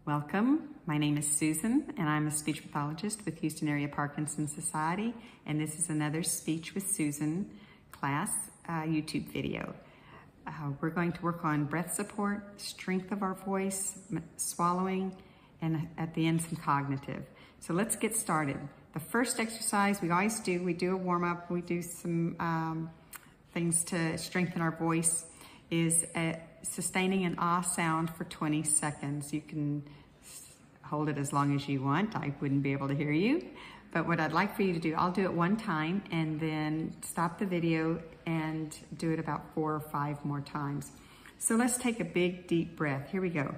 Welcome. My name is Susan, and I'm a speech pathologist with Houston Area Parkinson Society, and this is another Speech with Susan class YouTube video. We're going to work on breath support, strength of our voice, swallowing, and at the end, some cognitive. So let's get started. The first exercise we always do, we do a warm-up, we do some things to strengthen our voice, is sustaining an ah sound for 20 seconds. You can hold it as long as you want. I wouldn't be able to hear you, but what I'd like for you to do, I'll do it one time and then stop the video and do it about 4 or 5 more times. So let's take a big deep breath. Here we go.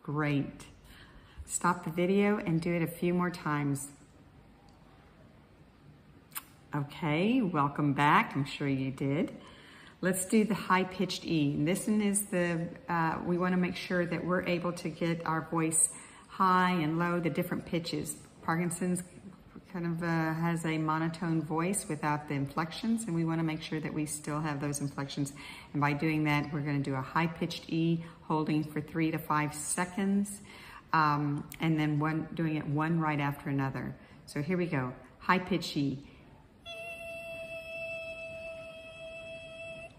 Great. Stop the video and do it a few more times. Okay, welcome back. I'm sure you did. Let's do the high-pitched E. And this one is we want to make sure that we're able to get our voice high and low, the different pitches. Parkinson's kind of has a monotone voice without the inflections, and we want to make sure that we still have those inflections. And by doing that, we're going to do a high-pitched E, holding for 3 to 5 seconds, and then doing it one right after another. So here we go. High-pitched E.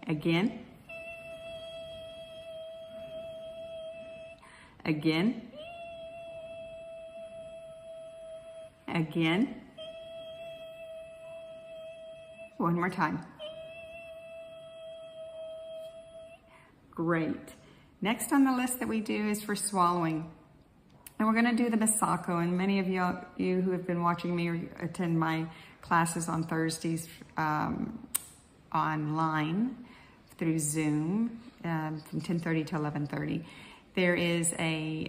Again. Again. Again. One more time. Great. Next on the list that we do is for swallowing. And we're going to do the Masako. And many of you who have been watching me or attend my classes on Thursdays online through Zoom from 10:30 to 11:30. There is a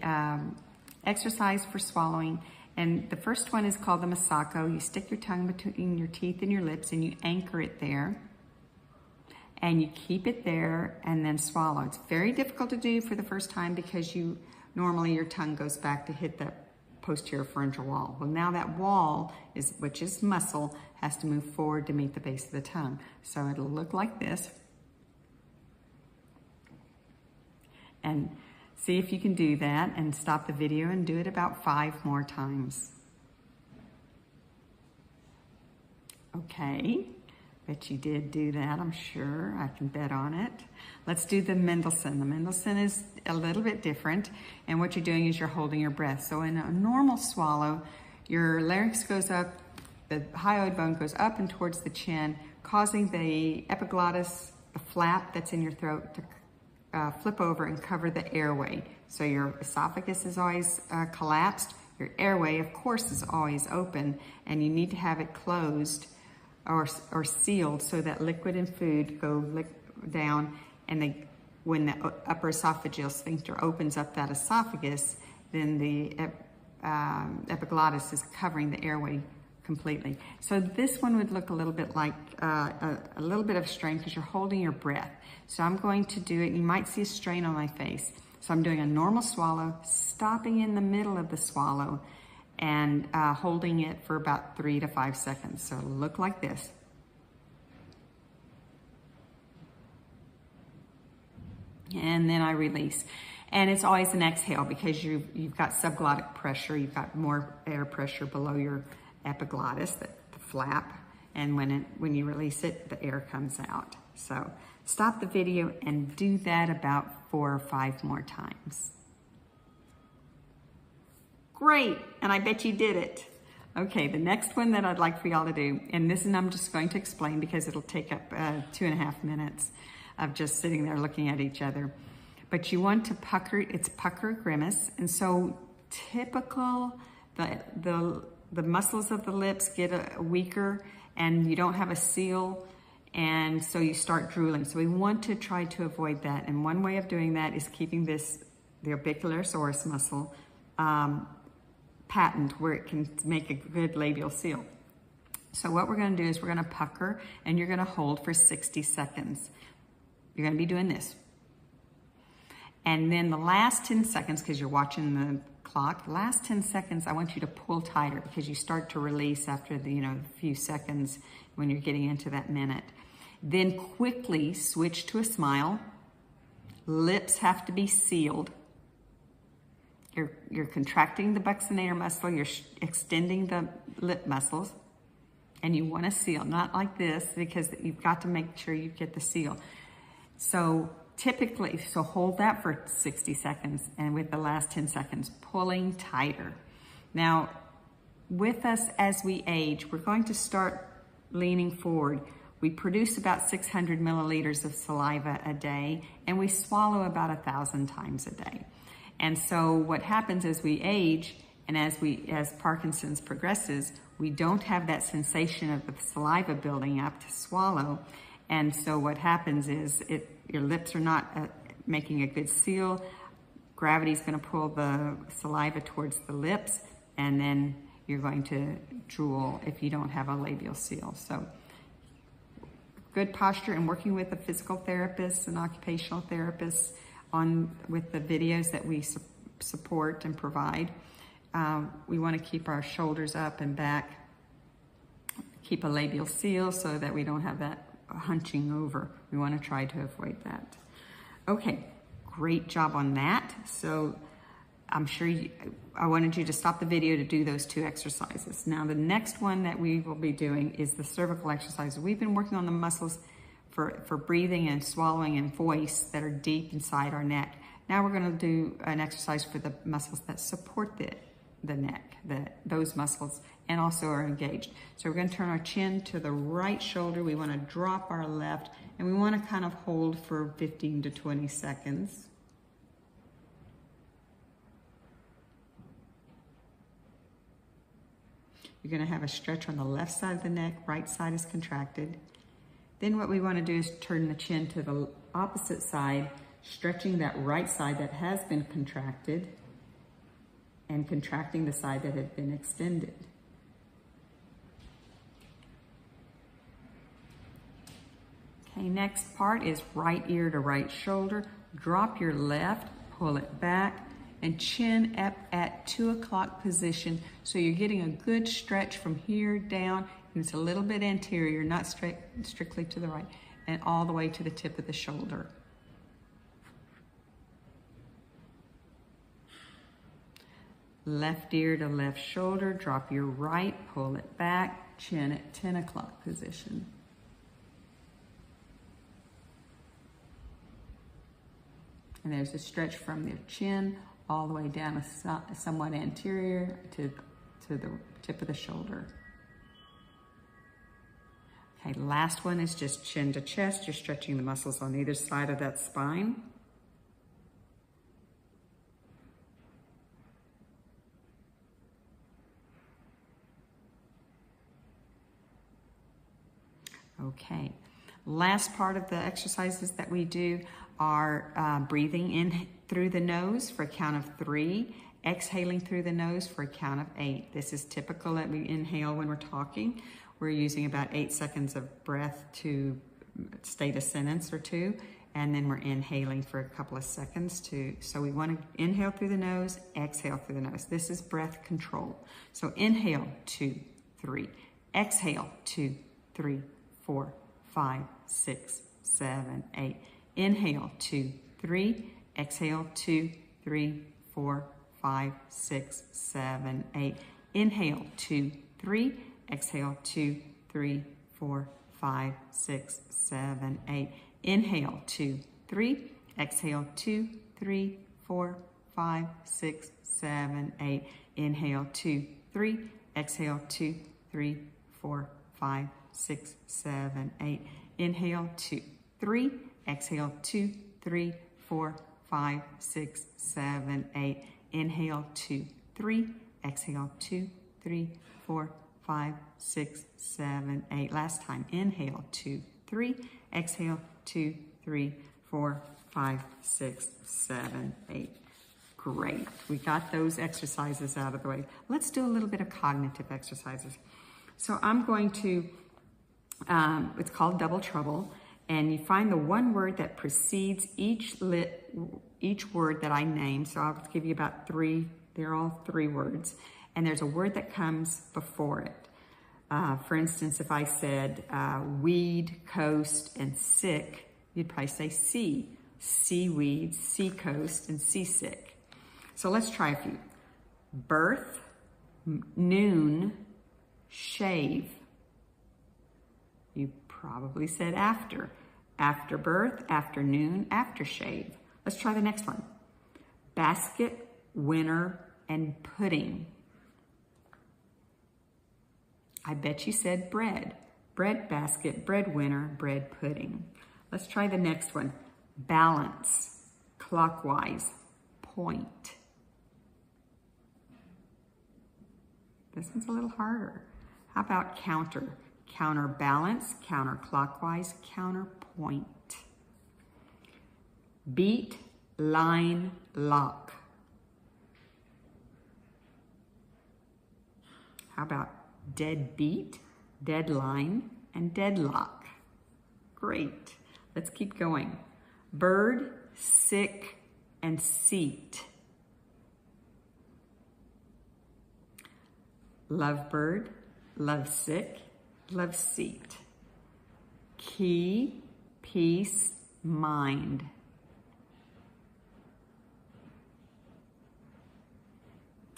exercise for swallowing. And the first one is called the Masako. You stick your tongue between your teeth and your lips and you anchor it there. And you keep it there and then swallow. It's very difficult to do for the first time because normally your tongue goes back to hit the posterior pharyngeal wall. Well, now that wall, which is muscle, has to move forward to meet the base of the tongue. So it'll look like this. And see if you can do that and stop the video and do it about 5 more times. Okay, bet you did do that, I'm sure. I can bet on it. Let's do the Mendelssohn. The Mendelssohn is a little bit different, and what you're doing is you're holding your breath. So in a normal swallow, your larynx goes up, the hyoid bone goes up and towards the chin, causing the epiglottis, the flap that's in your throat, to flip over and cover the airway. So your esophagus is always collapsed. Your airway, of course, is always open, and you need to have it closed or sealed so that liquid and food go down, and when the upper esophageal sphincter opens up that esophagus, then the epiglottis is covering the airway completely. So this one would look a little bit like a little bit of strain because you're holding your breath. So I'm going to do it. You might see a strain on my face. So I'm doing a normal swallow, stopping in the middle of the swallow and holding it for about 3 to 5 seconds. So it'll look like this. And then I release. And it's always an exhale because you've got subglottic pressure. You've got more air pressure below your epiglottis, the flap, and when you release it, the air comes out. So stop the video and do that about 4 or 5 more times. Great, and I bet you did it. Okay, the next one that I'd like for y'all to do, and this one I'm just going to explain because it'll take up 2.5 minutes of just sitting there looking at each other. But you want to pucker, it's pucker grimace, and so typical, the muscles of the lips get weaker and you don't have a seal, and so you start drooling. So we want to try to avoid that. And one way of doing that is keeping the orbicularis muscle patent where it can make a good labial seal. So what we're gonna do is we're gonna pucker and you're gonna hold for 60 seconds. You're going to be doing this. And then the last 10 seconds, because you're watching the clock, the last 10 seconds, I want you to pull tighter because you start to release after the, few seconds when you're getting into that minute. Then quickly switch to a smile. Lips have to be sealed. You're contracting the buccinator muscle, you're extending the lip muscles, and you want to seal, not like this, because you've got to make sure you get the seal. So typically, hold that for 60 seconds, and with the last 10 seconds, pulling tighter. Now, with us as we age, we're going to start leaning forward. We produce about 600 milliliters of saliva a day, and we swallow about 1,000 times a day. And so what happens as we age, and as Parkinson's progresses, we don't have that sensation of the saliva building up to swallow. And so what happens is your lips are not making a good seal. Gravity's going to pull the saliva towards the lips, and then you're going to drool if you don't have a labial seal. So good posture, and working with a physical therapist and occupational therapist with the videos that we support and provide. We want to keep our shoulders up and back, keep a labial seal so that we don't have that hunching over. We want to try to avoid that. Okay, great job on that. So I'm sure I wanted you to stop the video to do those 2 exercises. Now the next one that we will be doing is the cervical exercise. We've been working on the muscles for breathing and swallowing and voice that are deep inside our neck. Now we're going to do an exercise for the muscles that support the neck, those muscles, and also are engaged. So we're going to turn our chin to the right shoulder. We want to drop our left, and we want to kind of hold for 15 to 20 seconds. You're going to have a stretch on the left side of the neck, right side is contracted. Then what we want to do is turn the chin to the opposite side, stretching that right side that has been contracted and contracting the side that had been extended. Okay, next part is right ear to right shoulder. Drop your left, pull it back, and chin up at 2 o'clock position. So you're getting a good stretch from here down, and it's a little bit anterior, not strictly to the right, and all the way to the tip of the shoulder. Left ear to left shoulder, drop your right, pull it back, chin at 10 o'clock position. And there's a stretch from the chin all the way down somewhat anterior to the tip of the shoulder. Okay, last one is just chin to chest. You're stretching the muscles on either side of that spine. Okay, last part of the exercises that we do are breathing in through the nose for a count of 3, exhaling through the nose for a count of 8. This is typical that we inhale when we're talking. We're using about 8 seconds of breath to state a sentence or 2, and then we're inhaling for a couple of seconds so we want to inhale through the nose, exhale through the nose. This is breath control. So inhale, 2, 3, exhale, 2, 3, 4, 5, 6, 7, 8. Inhale, 2, 3, exhale, 2, 3, 4, 5, 6, 7, 8. Inhale, 2, 3, exhale, 2, 3, 4, 5, 6, 7, 8. Inhale, 2, 3, exhale, 2, 3, 4, 5, 6, 7, 8. Inhale, 2, 3, exhale, 2, 3, 4, 5, 6, 7, 8. Inhale, 2, 3, exhale, 2, 3, 4, 5, 6, 7, 8. Inhale, 2, 3, exhale, 2, 3, 4, 5, 6, 7, 8. Last time. Inhale, 2, 3, exhale, 2, 3, 4, 5, 6, 7, 8. Great. We got those exercises out of the way. Let's do a little bit of cognitive exercises. So I'm going to, it's called Double Trouble, and you find the one word that precedes each word that I name. So I'll give you about 3, they're all 3 words, and there's a word that comes before it. For instance, if I said weed, coast, and sick, you'd probably say sea. Seaweed, seacoast, and seasick. So let's try a few. Birth, noon, shave. You probably said after. After birth, afternoon, aftershave. Let's try the next one. Basket, winter, and pudding. I bet you said bread. Bread basket, bread winter, bread pudding. Let's try the next one. Balance, clockwise, point. This one's a little harder. How about counter? Counterbalance, counterclockwise, counterpoint. Beat, line, lock. How about deadbeat, deadline, and deadlock? Great. Let's keep going. Bird, sick, and seat. Lovebird, lovesick, loveseat. Key, peace, mind.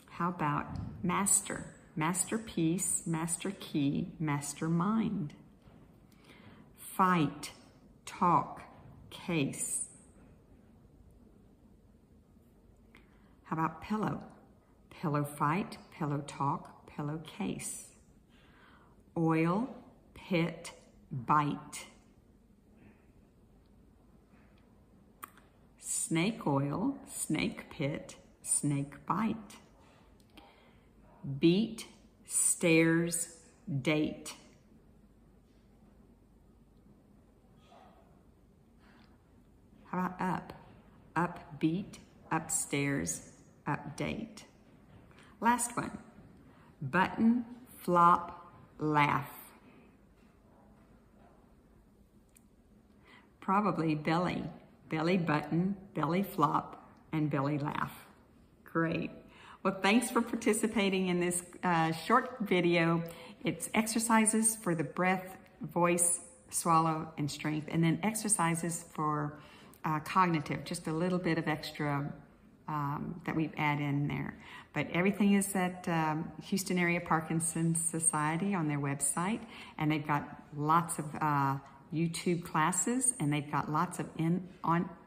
How about master? Masterpiece, master key, mastermind. Fight, talk, case. How about pillow? Pillow fight, pillow talk, pillowcase. Oil, pit, bite. Snake oil, snake pit, snake bite. Beat, stairs, date. How about up? Upbeat, upstairs, update. Last one. Button, flop, laugh. Probably belly. Belly button, belly flop, and belly laugh. Great. Well, thanks for participating in this short video. It's exercises for the breath, voice, swallow, and strength, and then exercises for cognitive, just a little bit of extra that we add in there. But everything is at Houston Area Parkinson Society on their website, and they've got lots of YouTube classes, and they've got lots of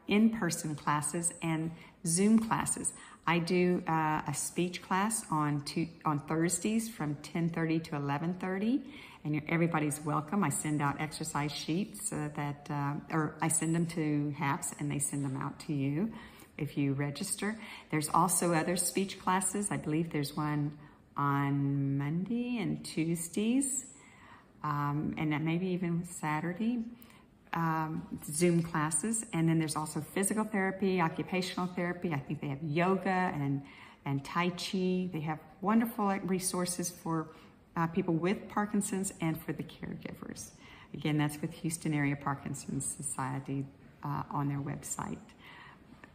in-person classes and Zoom classes. I do a speech class on Thursdays from 10:30 to 11:30, and everybody's welcome. I send out exercise sheets or I send them to HAPS, and they send them out to you if you register. There's also other speech classes. I believe there's one on Monday and Tuesdays, and maybe even Saturday. Zoom classes, and then there's also physical therapy, occupational therapy. I think they have yoga and Tai Chi. They have wonderful resources for people with Parkinson's and for the caregivers. Again, that's with Houston Area Parkinson Society on their website.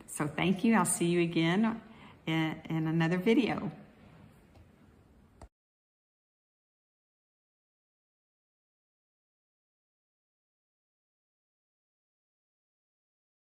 So thank you. I'll see you again in another video.